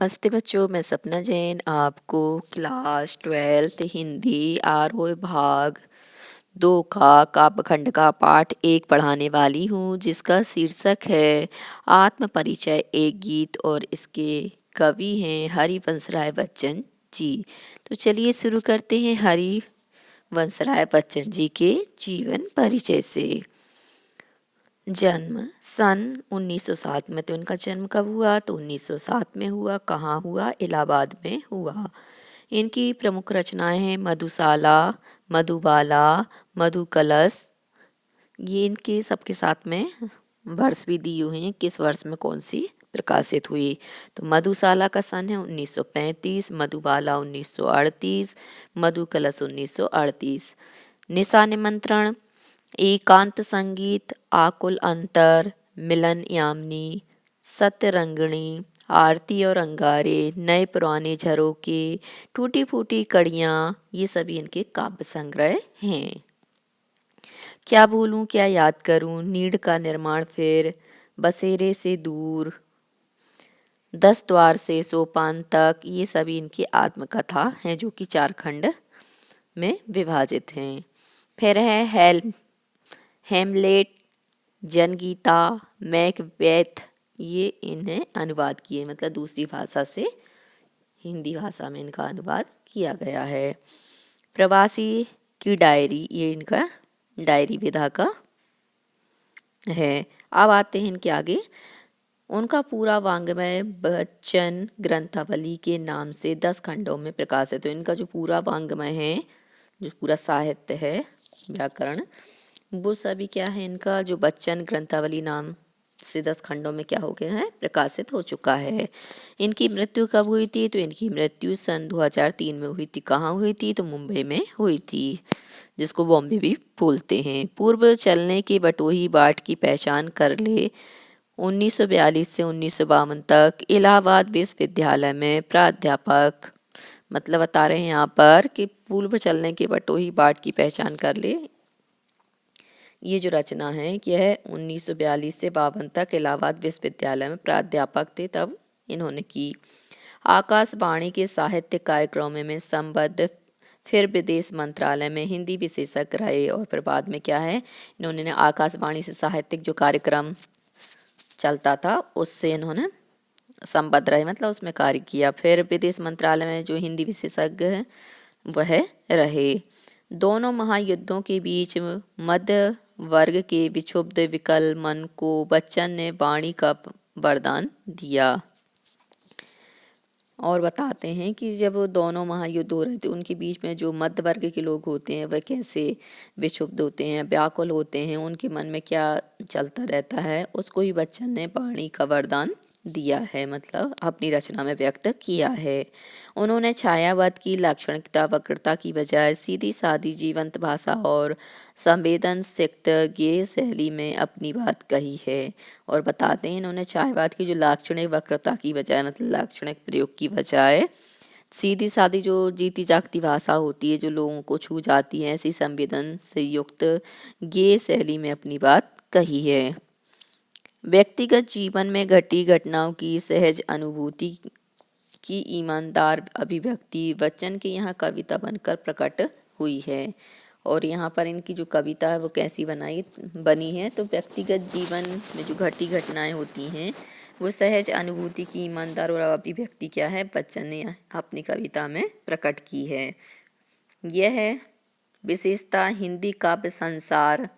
नमस्ते बच्चों, मैं सपना जैन आपको क्लास 12th हिंदी आरोह भाग 2 का काव्यखंड का पाठ 1 पढ़ाने वाली हूँ, जिसका शीर्षक है आत्म परिचय एक गीत और इसके कवि हैं हरिवंश राय बच्चन जी। तो चलिए शुरू करते हैं हरिवंश राय बच्चन जी के जीवन परिचय से। जन्म सन 1907 में। तो इनका जन्म कब हुआ? तो 1907 में हुआ। कहाँ हुआ? इलाहाबाद में हुआ। इनकी प्रमुख रचनाएं हैं मधुशाला, मधुबाला, मधुकलश। ये इनके सबके साथ में वर्ष भी दिए हुए हैं, किस वर्ष में कौन सी प्रकाशित हुई। तो मधुशाला का सन है 1935, मधुबाला 1938, मधुकलश 1938। निशा निमंत्रण, एकांत संगीत, आकुल अंतर, मिलन यामिनी, सत्यरंगिणी, आरती और अंगारे, नए पुराने झरोके, टूटी फूटी कड़ियाँ, ये सभी इनके काव्य संग्रह हैं। क्या भूलूं क्या याद करूं, नीड़ का निर्माण फिर, बसेरे से दूर, 10 द्वार से सोपान तक, ये सभी इनकी आत्मकथा हैं जो कि 4 खंड में विभाजित हैं। फिर है हेमलेट, जनगीता, मैकबेथ, ये इन्हें अनुवाद किए, मतलब दूसरी भाषा से हिंदी भाषा में इनका अनुवाद किया गया है। प्रवासी की डायरी, ये इनका डायरी विधा का है। अब आते हैं इनके आगे। उनका पूरा वाङ्मय बच्चन ग्रंथावली के नाम से 10 खंडों में प्रकाशित है। तो इनका जो पूरा वाङ्मय है, जो पूरा साहित्य है, व्याकरण, वो सभी क्या है, इनका जो बच्चन ग्रंथावली नाम से 10 खंडों में क्या हो गया है, प्रकाशित हो चुका है। इनकी मृत्यु कब हुई थी? तो इनकी मृत्यु सन 2003 में हुई थी। कहाँ हुई थी? तो मुंबई में हुई थी, जिसको बॉम्बे भी बोलते हैं। पूर्व चलने की बटोही बाट की पहचान कर ले। 1942 से 1952 तक इलाहाबाद विश्वविद्यालय में प्राध्यापक, मतलब बता रहे हैं यहाँ पर कि पूर्व चलने के बटोही बाट की पहचान कर ले। ये जो रचना है कि यह 1942 से 52 तक इलाहाबाद विश्वविद्यालय में प्राध्यापक थे, तब इन्होंने की। आकाशवाणी के साहित्य कार्यक्रमों में संबद्ध, फिर विदेश मंत्रालय में हिंदी विशेषज्ञ रहे, और फिर बाद में क्या है, इन्होंने आकाशवाणी से साहित्यिक जो कार्यक्रम चलता था उससे इन्होंने संबद्ध रहे, मतलब उसमें कार्य किया। फिर विदेश मंत्रालय में जो हिंदी विशेषज्ञ हैं वह रहे। दोनों महायुद्धों के बीच मध्य वर्ग के विक्षुब्ध विकल मन को बच्चन ने वाणी का वरदान दिया। और बताते हैं कि जब दोनों महायुद्ध हो रहे थे, उनके बीच में जो मध्य वर्ग के लोग होते हैं वह कैसे विक्षुब्ध होते हैं, व्याकुल होते हैं, उनके मन में क्या चलता रहता है, उसको ही बच्चन ने वाणी का वरदान दिया है, मतलब अपनी रचना में व्यक्त किया है। उन्होंने छायावाद की लाक्षणिकता वक्रता की बजाय सीधी सादी जीवंत भाषा और संवेदनसिक्त गेय शैली में अपनी बात कही है। और बताते हैं इन्होंने छायावाद की जो लाक्षणिक वक्रता की बजाय, मतलब लाक्षणिक प्रयोग की बजाय, सीधी सादी जो जीती जागती भाषा होती है, जो लोगों को छू जाती है, ऐसी संवेदन से युक्त गेय शैली में अपनी बात कही है। व्यक्तिगत जीवन में घटी घटनाओं की सहज अनुभूति की ईमानदार अभिव्यक्ति बच्चन के यहाँ कविता बनकर प्रकट हुई है। और यहाँ पर इनकी जो कविता है वो कैसी बनी है, तो व्यक्तिगत जीवन में जो घटी घटनाएं होती हैं वो सहज अनुभूति की ईमानदार और अभिव्यक्ति क्या है, बच्चन ने अपनी कविता में प्रकट की है। यह विशेषता हिंदी काव्य संसार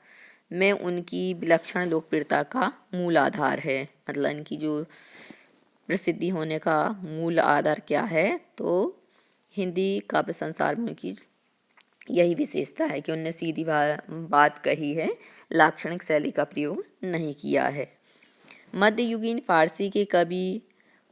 में उनकी विलक्षण लोकप्रियता का मूल आधार है। मतलब इनकी जो प्रसिद्धि होने का मूल आधार क्या है, तो हिंदी काव्य संसार में उनकी यही विशेषता है कि उनने सीधी बात कही है, लाक्षणिक शैली का प्रयोग नहीं किया है। मध्ययुगीन फारसी के कवि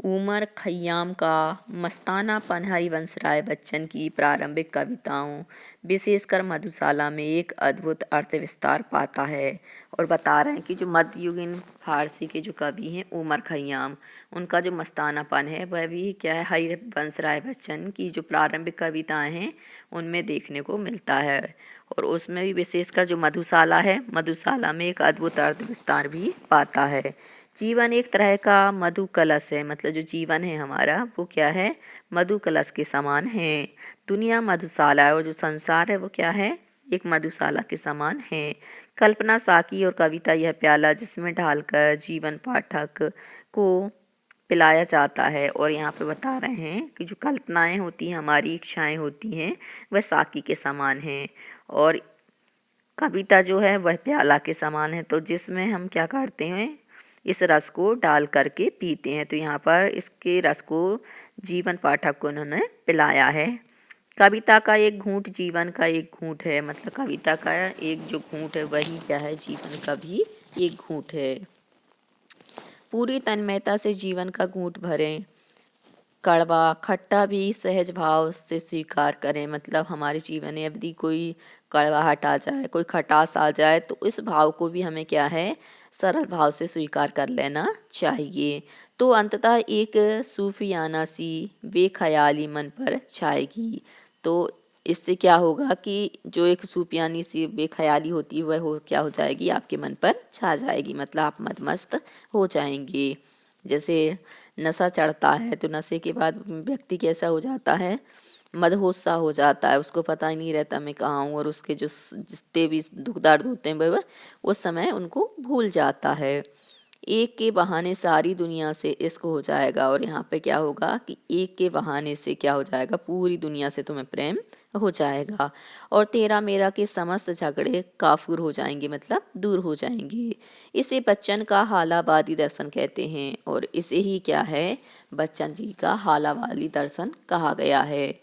उमर खय्याम का मस्तानापन हरिवंश राय बच्चन की प्रारंभिक कविताओं, विशेषकर मधुशाला में एक अद्भुत अर्थ विस्तार पाता है। और बता रहे हैं कि जो मध्ययुगीन फारसी के जो कवि हैं उमर खय्याम, उनका जो मस्तानापन है वह भी क्या है, हरिवंश राय बच्चन की जो प्रारंभिक कविताएं हैं उनमें देखने को मिलता है। और उसमें भी विशेषकर जो मधुशाला है, मधुशाला में एक अद्भुत अर्थ विस्तार भी पाता है। जीवन एक तरह का मधु कलश है, मतलब जो जीवन है हमारा वो क्या है, मधु कलश के समान है। दुनिया मधुशाला है और जो संसार है वो क्या है, एक मधुशाला के समान है। कल्पना साकी और कविता यह प्याला जिसमें ढालकर जीवन पाठक को पिलाया जाता है। और यहाँ पे बता रहे हैं कि जो कल्पनाएं होती हैं, हमारी इच्छाएं होती हैं, वह साकी के समान हैं और कविता जो है वह प्याला के समान है, तो जिसमें हम क्या करते हैं, इस रस को डाल करके पीते हैं। तो यहाँ पर इसके रस को जीवन पाठक को उन्होंने पिलाया है। कविता का एक घूंट जीवन का एक घूंट है, मतलब कविता का एक जो घूंट है वही क्या है, जीवन का भी एक घूंट है। पूरी तन्मयता से जीवन का घूंट भरें, कड़वा खट्टा भी सहज भाव से स्वीकार करें। मतलब हमारे जीवन में यदि कोई कड़वाहट आ जाए, कोई खटास आ जाए, तो इस भाव को भी हमें क्या है, सरल भाव से स्वीकार कर लेना चाहिए। तो अंततः एक सूफियाना सी बेख्याली मन पर छाएगी। तो इससे क्या होगा कि जो एक सूफियानी सी बेख्याली होती है वह क्या हो जाएगी, आपके मन पर छा जाएगी, मतलब आप मदमस्त हो जाएंगे। जैसे नशा चढ़ता है तो नशे के बाद व्यक्ति कैसा हो जाता है, मदहोश सा हो जाता है, उसको पता ही नहीं रहता मैं कहाँ हूँ, और उसके जो जितने भी दुख दर्द होते हैं वह उस समय उनको भूल जाता है। एक के बहाने सारी दुनिया से इश्क हो जाएगा। और यहाँ पे क्या होगा कि एक के बहाने से क्या हो जाएगा, पूरी दुनिया से तुम्हें प्रेम हो जाएगा और तेरा मेरा के समस्त झगड़े काफूर हो जाएंगे, मतलब दूर हो जाएंगे। इसे बच्चन का हालावादी दर्शन कहते हैं और इसे ही क्या है, बच्चन जी का हालावादी दर्शन कहा गया है।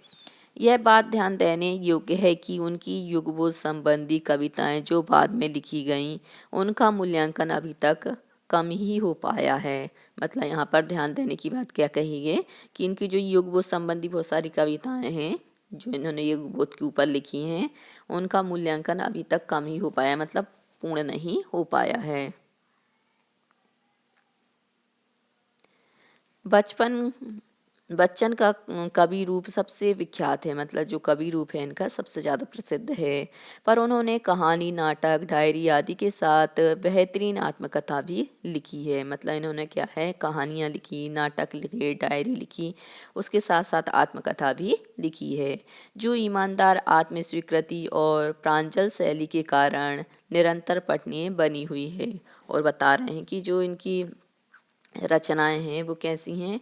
यह बात ध्यान देने योग्य है कि उनकी युगबोध संबंधी कविताएं जो बाद में लिखी गईं, उनका मूल्यांकन अभी तक कम ही हो पाया है। मतलब यहाँ पर ध्यान देने की बात क्या कही है कि इनकी जो युगबोध संबंधी बहुत सारी कविताएं हैं जो इन्होंने युगबोध के ऊपर लिखी हैं, उनका मूल्यांकन अभी तक कम ही हो पाया, मतलब पूर्ण नहीं हो पाया है। बचपन बच्चन का कवि रूप सबसे विख्यात है, मतलब जो कवि रूप है इनका सबसे ज़्यादा प्रसिद्ध है। पर उन्होंने कहानी, नाटक, डायरी आदि के साथ बेहतरीन आत्मकथा भी लिखी है। मतलब इन्होंने क्या है, कहानियाँ लिखी, नाटक लिखे, डायरी लिखी, उसके साथ साथ आत्मकथा भी लिखी है, जो ईमानदार आत्मस्वीकृति और प्रांजल शैली के कारण निरंतर पठनीय बनी हुई है। और बता रहे हैं कि जो इनकी रचनाएं हैं वो कैसी हैं,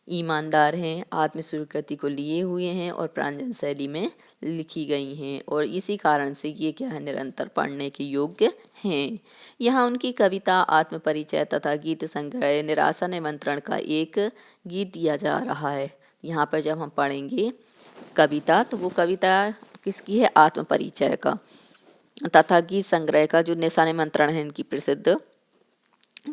ईमानदार हैं, आत्म स्वीकृति को लिए हुए हैं और प्रांजल शैली में लिखी गई हैं और इसी कारण से ये क्या है, निरंतर पढ़ने के योग्य हैं। यहाँ उनकी कविता, आत्म परिचय तथा गीत संग्रह निराशा निमंत्रण का एक गीत दिया जा रहा है। यहाँ पर जब हम पढ़ेंगे कविता तो वो कविता किसकी है, आत्म परिचय का, तथा गीत संग्रह का जो निशा निमंत्रण है इनकी प्रसिद्ध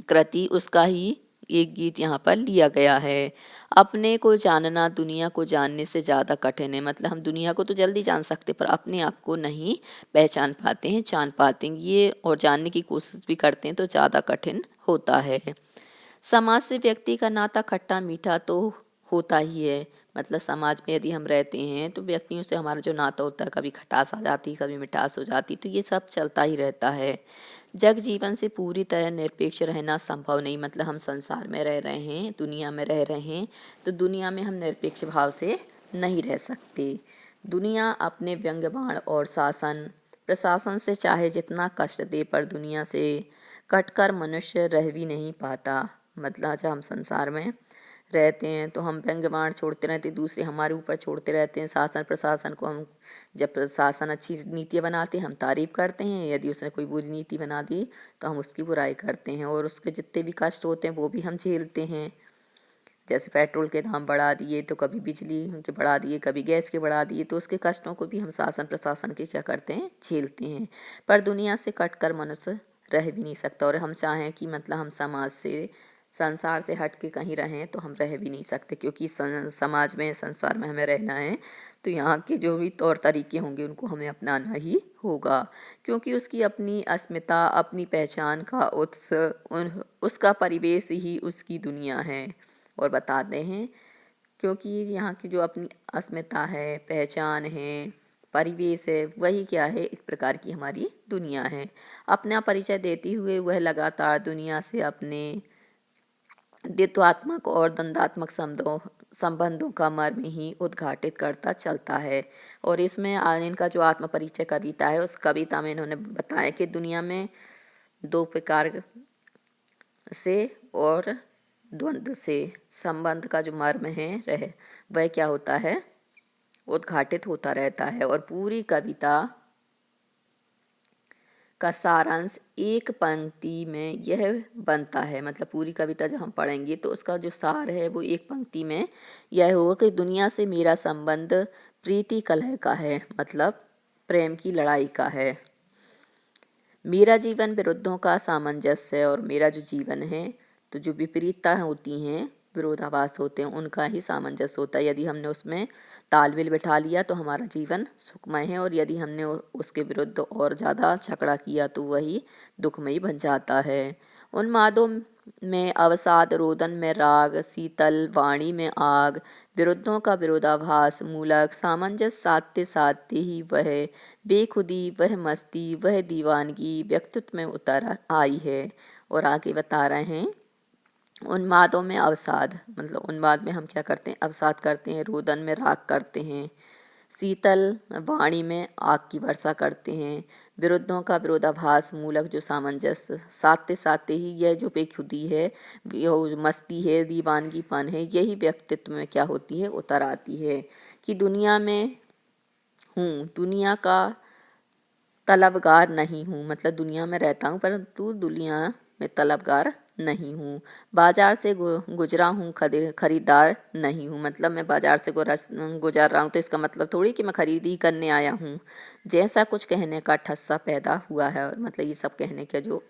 कृति, उसका ही एक गीत यहाँ पर लिया गया है। अपने को जानना दुनिया को जानने से ज़्यादा कठिन है। मतलब हम दुनिया को तो जल्दी जान सकते पर अपने आप को नहीं पहचान पाते हैं, जान पाते हैं ये, और जानने की कोशिश भी करते हैं तो ज़्यादा कठिन होता है। समाज से व्यक्ति का नाता खट्टा मीठा तो होता ही है। मतलब समाज में यदि हम रहते हैं तो व्यक्तियों से हमारा जो नाता होता है, कभी खटास आ जाती, कभी मिठास हो जाती, तो ये सब चलता ही रहता है। जग जीवन से पूरी तरह निरपेक्ष रहना संभव नहीं। मतलब हम संसार में रह रहे हैं, दुनिया में रह रहे हैं, तो दुनिया में हम निरपेक्ष भाव से नहीं रह सकते। दुनिया अपने व्यंग्य बाण और शासन प्रशासन से चाहे जितना कष्ट दे, पर दुनिया से कटकर मनुष्य रह भी नहीं पाता। मतलब जब हम संसार में रहते हैं तो हम व्यंग्य बाण छोड़ते रहते हैं, दूसरे हमारे ऊपर छोड़ते रहते हैं। शासन प्रशासन को हम, जब प्रशासन अच्छी नीतियाँ बनाते हैं हम तारीफ करते हैं, यदि उसने कोई बुरी नीति बना दी तो हम उसकी बुराई करते हैं, और उसके जितने भी कष्ट होते हैं वो भी हम झेलते हैं। जैसे पेट्रोल के दाम बढ़ा दिए तो कभी बिजली के बढ़ा दिए, कभी गैस के बढ़ा दिए, तो उसके कष्टों को भी हम शासन प्रशासन के क्या करते हैं, झेलते हैं। पर दुनिया से कट कर मनुष्य रह भी नहीं सकता, और हम चाहें कि मतलब हम समाज से, संसार से हट के कहीं रहें तो हम रह भी नहीं सकते, क्योंकि समाज में, संसार में हमें रहना है तो यहाँ के जो भी तौर तरीके होंगे उनको हमें अपनाना ही होगा, क्योंकि उसकी अपनी अस्मिता, अपनी पहचान का उत्स उसका परिवेश ही उसकी दुनिया है। और बताते हैं क्योंकि यहाँ की जो अपनी अस्मिता है, पहचान है, परिवेश है, वही क्या है, एक प्रकार की हमारी दुनिया है। अपना परिचय देते हुए वह लगातार दुनिया से अपने द्वित्वात्मक और द्वंद्वात्मक संबंधों का मर्म ही उद्घाटित करता चलता है। और इसमें इनका जो आत्म परिचय कविता है, उस कविता में इन्होंने बताया कि दुनिया में दो प्रकार से और द्वंद्व से संबंध का जो मर्म है वह क्या होता है, उद्घाटित होता रहता है। और पूरी कविता का सारांश एक पंक्ति में यह बनता है, मतलब पूरी कविता जब हम पढ़ेंगे तो उसका जो सार है वो एक पंक्ति में यह होगा कि दुनिया से मेरा संबंध प्रीति कलह का है, मतलब प्रेम की लड़ाई का है। मेरा जीवन विरुद्धों का सामंजस्य है, और मेरा जो जीवन है तो जो विपरीतता होती हैं, विरोधाभास होते हैं, उनका ही सामंजस्य होता है। यदि हमने उसमें तालमेल बिठा लिया तो हमारा जीवन सुखमय है, और यदि हमने उसके विरुद्ध और ज़्यादा झगड़ा किया तो वही दुखमयी बन जाता है। उन्मादों में अवसाद, रोदन में राग, शीतल वाणी में आग, विरुद्धों का विरोधाभास मूलक सामंजस्य साधते साधते ही वह बेखुदी, वह मस्ती, वह दीवानगी व्यक्तित्व में उतर आई है। और आगे बता रहे हैं, उन्मादों में अवसाद, मतलब उन्माद में हम क्या करते हैं, अवसाद करते हैं, रोदन में राग करते हैं, शीतल वाणी में आग की वर्षा करते हैं, विरुद्धों का विरोधाभास मूलक जो सामंजस्य साधते साधते ही यह जो बेखुदी है, यह जो मस्ती है, दीवानगीपन है, यही व्यक्तित्व में क्या होती है, उतर आती है। कि दुनिया में हूँ, दुनिया का तलबगार नहीं हूँ, मतलब दुनिया में रहता हूँ परंतु दुनिया में तलबगार नहीं हूँ। बाजार से गुजरा हूँ, खरीदार नहीं हूँ, मतलब मैं बाजार से गुजर रहा हूँ तो इसका मतलब थोड़ी कि मैं खरीदी करने आया हूँ। जैसा कुछ कहने का ठस्सा पैदा हुआ है, मतलब ये सब कहने का जो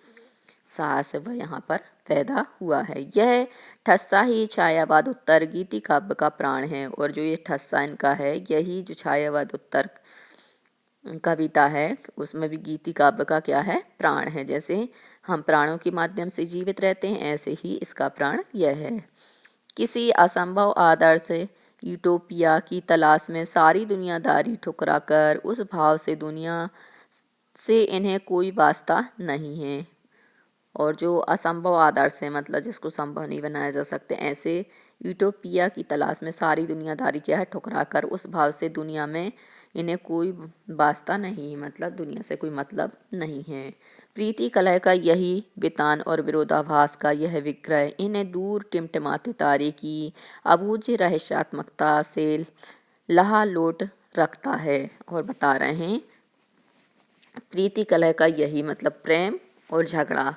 साहस है वह यहाँ पर पैदा हुआ है। यह ठस्सा ही छायावाद उत्तर गीति काव्य का प्राण है, और जो ये ठस्सा इनका है यही जो छायावाद उत्तर कविता है उसमें भी गीति काव्य का क्या है, प्राण है। जैसे हम प्राणों के माध्यम से जीवित रहते हैं, ऐसे ही इसका प्राण यह है। किसी असंभव आदर्श यूटोपिया की तलाश में सारी दुनियादारी ठुकरा कर उस भाव से दुनिया से इन्हें कोई वास्ता नहीं है। और जो असंभव आदर्श है, मतलब जिसको संभव नहीं बनाया जा सकते, ऐसे यूटोपिया की तलाश में सारी दुनियादारी क्या है, ठुकरा कर उस भाव से दुनिया में इन्हें कोई वास्ता नहीं, मतलब दुनिया से कोई मतलब नहीं है। प्रीति कलह का यही वितान और विरोधाभास का यह विग्रह इन्हें दूर टिमटिमाते तारे की अबूझ रहस्यात्मकता से लहा लोट रखता है। और बता रहे हैं, प्रीति कलह का यही मतलब प्रेम और झगड़ा,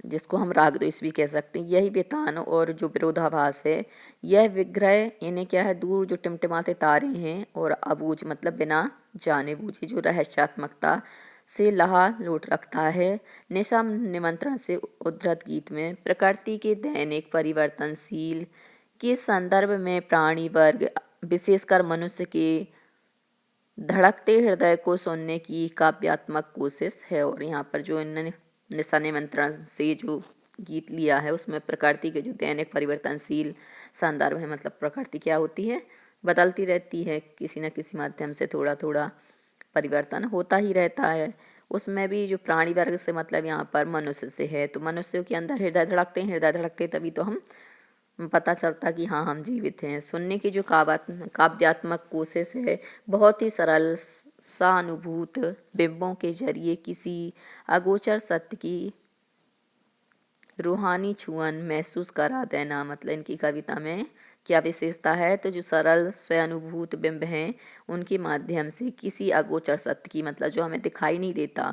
जिसको हम राग द्वेष भी कह सकते हैं, यही वितान और जो विरोधाभास है, यह विग्रह इन्हें क्या है, दूर जो टिमटिमाते तारे हैं, और अबूझ मतलब बिना जाने बूझे जो रहस्यात्मकता से लहा लोट रखता है। निशा निमंत्रण से उद्धृत गीत में प्रकृति के दैनिक परिवर्तनशील के संदर्भ में प्राणी वर्ग विशेषकर मनुष्य के धड़कते हृदय को सुनने की काव्यात्मक कोशिश है। और यहाँ पर जो इन्होंने निशा निमंत्रण से जो गीत लिया है उसमें प्रकृति के जो दैनिक परिवर्तनशील संदर्भ है, मतलब प्रकृति क्या होती है, बदलती रहती है, किसी न किसी माध्यम से थोड़ा थोड़ा परिवर्तन होता ही रहता है। उसमें भी जो प्राणी वर्ग से मतलब यहाँ पर मनुष्य से है, तो मनुष्यों के अंदर हृदय धड़कते हैं, हृदय धड़कते तभी तो हम पता चलता कि हाँ हम जीवित हैं। सुनने की जो काव्यात्मक कोशिश है, बहुत ही सरल सहानुभूत बिंबों के जरिए किसी अगोचर सत्य की रूहानी छुअन महसूस करा देना, मतलब इनकी कविता में क्या विशेषता है, तो जो सरल स्वानुभूत बिंब हैं उनके माध्यम से किसी अगोचर सत्य की, मतलब जो हमें दिखाई नहीं देता,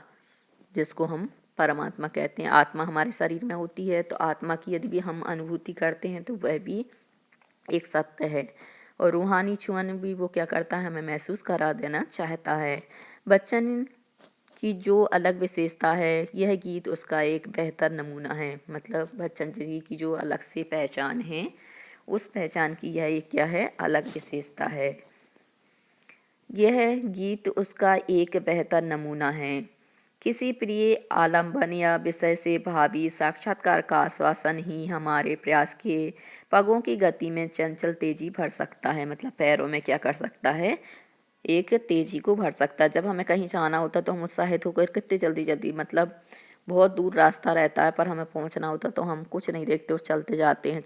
जिसको हम परमात्मा कहते हैं, आत्मा हमारे शरीर में होती है, तो आत्मा की यदि भी हम अनुभूति करते हैं तो वह भी एक सत्य है। और रूहानी छुअन भी वो क्या करता है, हमें महसूस करा देना चाहता है। बच्चन की जो अलग विशेषता है, यह गीत उसका एक बेहतर नमूना है, मतलब बच्चन जी की जो अलग से पहचान है, उस पहचान की यह एक क्या है, अलग विशेषता है। यह गीत उसका एक बेहतर नमूना है। किसी प्रिय आलम्बन या विषय से भावी साक्षात्कार का आश्वासन ही हमारे प्रयास के पगों की गति में चंचल तेजी भर सकता है, मतलब पैरों में क्या कर सकता है, एक तेजी को भर सकता है। जब हमें कहीं जाना होता है तो हम उत्साहित होकर कितने जल्दी जल्दी मतलब बहुत दूर रास्ता रहता है पर हमें पहुंचना होता तो हम कुछ नहीं देखते और चलते जाते हैं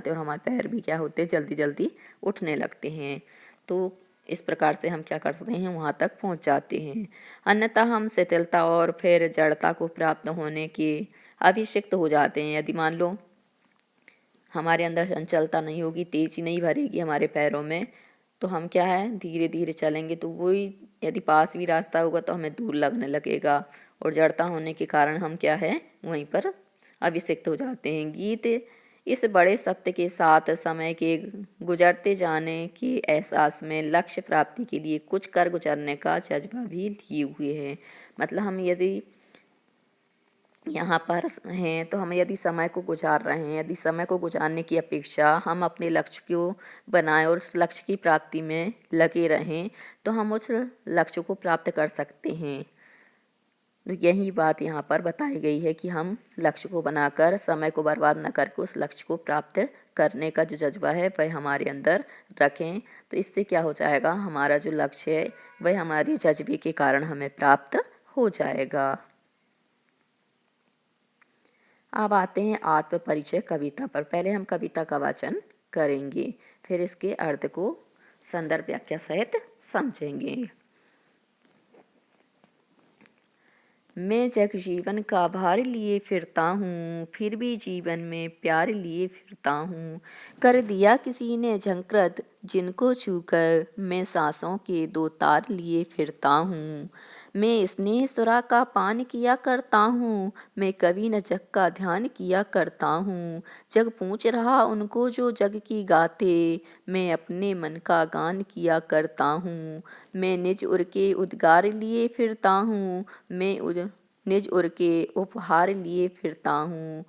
और हमारे पैर भी क्या होते हैं, जल्दी जल्दी उठने लगते हैं। तो इस प्रकार से हम क्या करते हैं, वहाँ तक पहुँच जाते हैं। अन्यथा हम शिथिलता और फिर जड़ता को प्राप्त होने के अभिषिक्त हो जाते हैं। यदि मान लो हमारे अंदर चंचलता नहीं होगी, तेजी नहीं भरेगी हमारे पैरों में, तो हम क्या है धीरे धीरे चलेंगे तो वही, यदि पास भी रास्ता होगा तो हमें दूर लगने लगेगा और जड़ता होने के कारण हम क्या है वहीं पर अभिषिक्त हो जाते हैं। गीत इस बड़े सत्य के साथ समय के गुजरते जाने के एहसास में लक्ष्य प्राप्ति के लिए कुछ कर गुजरने का जज्बा भी लिए हुए है। मतलब हम यदि यहाँ पर हैं तो हम यदि समय को गुजार रहे हैं, यदि समय को गुजारने की अपेक्षा हम अपने लक्ष्य को बनाएं और उस लक्ष्य की प्राप्ति में लगे रहें तो हम उस लक्ष्य को प्राप्त कर सकते हैं। तो यही बात यहाँ पर बताई गई है कि हम लक्ष्य को बनाकर समय को बर्बाद न करके उस लक्ष्य को प्राप्त करने का जो जज्बा है वह हमारे अंदर रखें। तो इससे क्या हो जाएगा, हमारा जो लक्ष्य है वह हमारे जज्बे के कारण हमें प्राप्त हो जाएगा। अब आते हैं आत्म परिचय कविता पर। पहले हम कविता का वाचन करेंगे, फिर इसके अर्थ को संदर्भ व्याख्या सहित समझेंगे। मैं जग जीवन का भार लिए फिरता हूँ, फिर भी जीवन में प्यार लिए फिरता हूँ। कर दिया किसी ने झंकृत जिनको छूकर, मैं सांसों के दो तार लिए फिरता हूँ। मैं स्नेह सुरा का पान किया करता हूँ, मैं कभी न जग का ध्यान किया करता हूँ। जग पूछ रहा उनको जो जग की गाते, मैं अपने मन का गान किया करता हूँ। मैं निज उर के उद्गार लिए फिरता हूँ, मैं निज उर के उपहार लिए फिरता हूँ।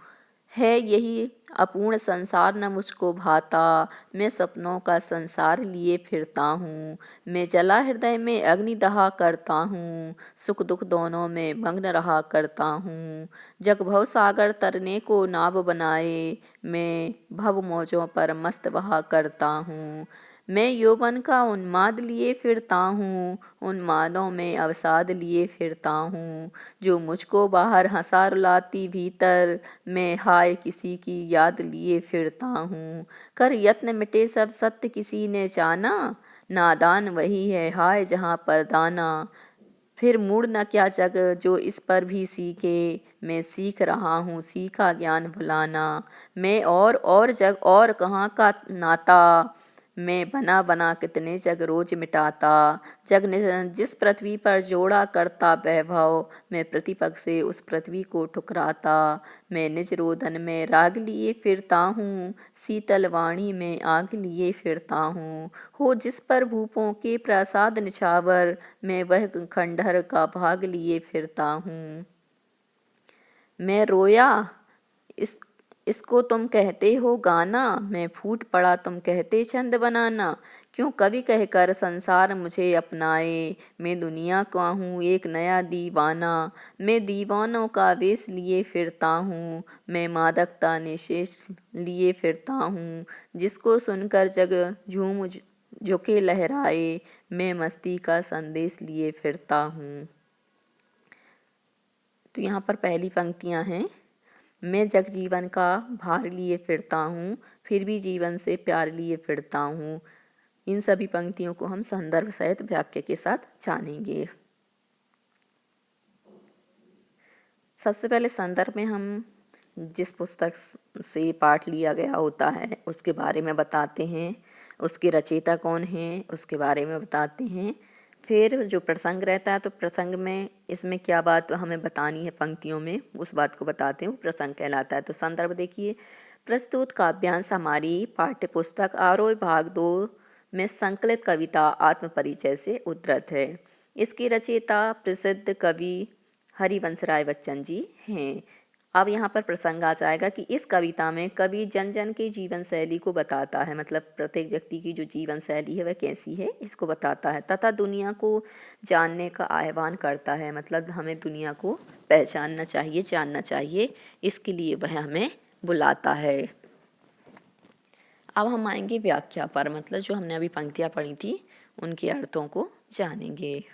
है यही अपूर्ण संसार न मुझको भाता, मैं सपनों का संसार लिए फिरता हूँ। मैं जला हृदय में अग्नि दहा करता हूँ, सुख दुख दोनों में मग्न रहा करता हूँ। जग भव सागर तरने को नाव बनाए, मैं भव मौजों पर मस्त बहा करता हूँ। मैं यौवन का उन्माद लिए फिरता हूँ, उन्मादों में अवसाद लिए फिरता हूँ। जो मुझको बाहर हंसा रुलाती भीतर, मैं हाय किसी की याद लिए फिरता हूँ। कर यत्न मिटे सब सत्य किसी ने जाना, नादान वही है हाय जहाँ पर दाना। फिर मुड़ न क्या जग जो इस पर भी सीखे, मैं सीख रहा हूँ सीखा ज्ञान भुलाना। मैं और जग और कहाँ का नाता, मैं बना बना कितने जग रोज मिटाता। जग ने जिस पृथ्वी पर जोड़ा करता वैभव, मैं प्रतिपक्ष से उस पृथ्वी को ठुकराता। मैं निज रोदन में राग लिए फिरता हूँ, शीतल वाणी में आग लिए फिरता हूँ। हो जिस पर भूपों के प्रसाद निछावर, मैं वह खंडहर का भाग लिए फिरता हूँ। मैं रोया इस इसको तुम कहते हो गाना, मैं फूट पड़ा तुम कहते छंद बनाना। क्यों कवि कहकर संसार मुझे अपनाए, मैं दुनिया का हूँ एक नया दीवाना। मैं दीवानों का वेश लिए फिरता हूँ, मैं मादकता निशेष लिए फिरता हूँ। जिसको सुनकर जग झूम झुके लहराए, मैं मस्ती का संदेश लिए फिरता हूँ। तो यहाँ पर पहली पंक्तियाँ हैं, मैं जग जीवन का भार लिए फिरता हूँ, फिर भी जीवन से प्यार लिए फिरता हूँ। इन सभी पंक्तियों को हम संदर्भ सहित व्याख्या के साथ जानेंगे। सबसे पहले संदर्भ में हम जिस पुस्तक से पाठ लिया गया होता है उसके बारे में बताते हैं, उसके रचयिता कौन हैं उसके बारे में बताते हैं। फिर जो प्रसंग रहता है तो प्रसंग में इसमें क्या बात हमें बतानी है पंक्तियों में, उस बात को बताते हैं, वो प्रसंग कहलाता है। तो संदर्भ देखिए, प्रस्तुत काव्यांश हमारी पाठ्य पुस्तक आरोह भाग 2 में संकलित कविता आत्म परिचय से उद्धृत है। इसके रचयिता प्रसिद्ध कवि हरिवंश राय बच्चन जी हैं। अब यहाँ पर प्रसंग आ जाएगा कि इस कविता में कवि जन जन के जीवन शैली को बताता है, मतलब प्रत्येक व्यक्ति की जो जीवन शैली है वह कैसी है इसको बताता है, तथा दुनिया को जानने का आह्वान करता है। मतलब हमें दुनिया को पहचानना चाहिए, जानना चाहिए, इसके लिए वह हमें बुलाता है। अब हम आएंगे व्याख्या पर, मतलब जो हमने अभी पंक्तियाँ पढ़ी थी उनके अर्थों को जानेंगे।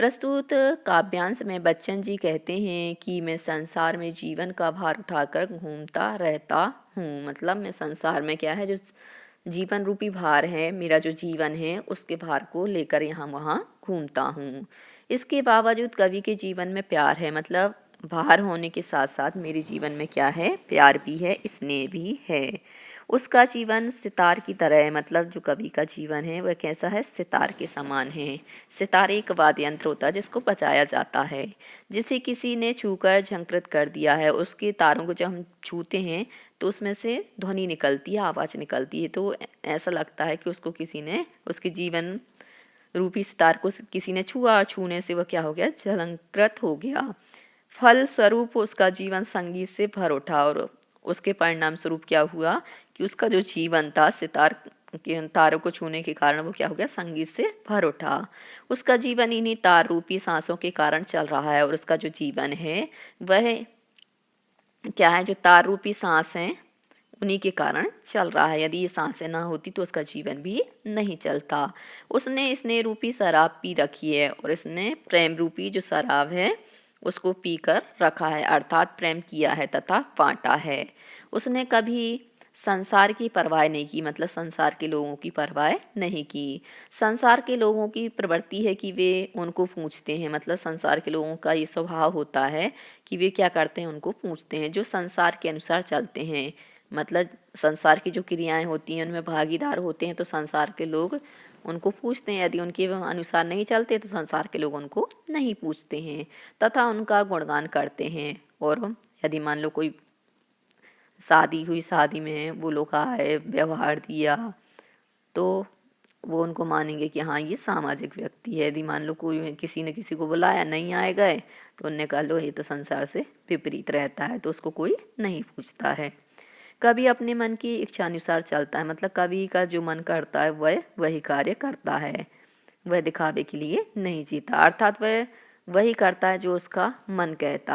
प्रस्तुत काव्यांश में बच्चन जी कहते हैं कि मैं संसार में जीवन का भार उठाकर घूमता रहता हूँ। मतलब मैं संसार में क्या है, जो जीवन रूपी भार है, मेरा जो जीवन है उसके भार को लेकर यहाँ वहाँ घूमता हूँ। इसके बावजूद कवि के जीवन में प्यार है। मतलब भार होने के साथ साथ मेरे जीवन में क्या है, प्यार भी है, स्नेह भी है। उसका जीवन सितार की तरह है। मतलब जो कवि का जीवन है वह कैसा है, सितार के समान है। सितार एक वाद्य यंत्र होता है जिसको बजाया जाता है, जिसे किसी ने छूकर झंकृत कर दिया है। उसके तारों को जब हम छूते हैं तो उसमें से ध्वनि निकलती है, आवाज़ निकलती है। तो ऐसा लगता है कि उसको किसी ने, उसके जीवन रूपी सितार को किसी ने छुआ, और छूने से वह क्या हो गया, झंकृत हो गया। फल स्वरूप उसका जीवन संगीत से भर उठा, और उसके परिणाम स्वरूप क्या हुआ कि उसका जो जीवन था सितार के तारों को छूने के कारण वो क्या हो गया, संगीत से भर उठा। उसका जीवन इन्हीं तार रूपी सांसों के कारण चल रहा है। और उसका जो जीवन है वह क्या है, जो तार रूपी सांस हैं उन्हीं के कारण चल रहा है। यदि ये सांसें ना होती तो उसका जीवन भी नहीं चलता। उसने स्नेह रूपी शराब पी रखी है, और इसने प्रेम रूपी जो शराब है उसको पीकर रखा है, अर्थात प्रेम किया है तथा बांटा है। उसने कभी संसार की परवाह नहीं की। मतलब संसार के लोगों की परवाह नहीं की। संसार के लोगों की प्रवृत्ति है कि वे उनको पूछते हैं। मतलब संसार के लोगों का ये स्वभाव होता है कि वे क्या करते हैं, उनको पूछते हैं, जो संसार के अनुसार चलते हैं। मतलब संसार की जो क्रियाएं होती हैं उनमें भागीदार होते हैं, तो संसार के लोग उनको पूछते हैं। यदि उनके अनुसार नहीं चलते तो संसार के लोग उनको नहीं पूछते हैं तथा उनका गुणगान करते हैं। और यदि मान लो कोई शादी हुई, शादी में वो लोग आए, व्यवहार दिया, तो वो उनको मानेंगे कि हाँ ये सामाजिक व्यक्ति है। यदि मान लो कोई किसी ने किसी को बुलाया, नहीं आए गए, तो उनने कहा लो ये तो संसार से विपरीत रहता है, तो उसको कोई नहीं पूछता है। कवि अपने मन की इच्छा अनुसार चलता है। मतलब कवि का जो मन करता है वह वही कार्य करता है, वह दिखावे के लिए नहीं जीता। अर्थात वह वही करता है जो उसका मन कहता है।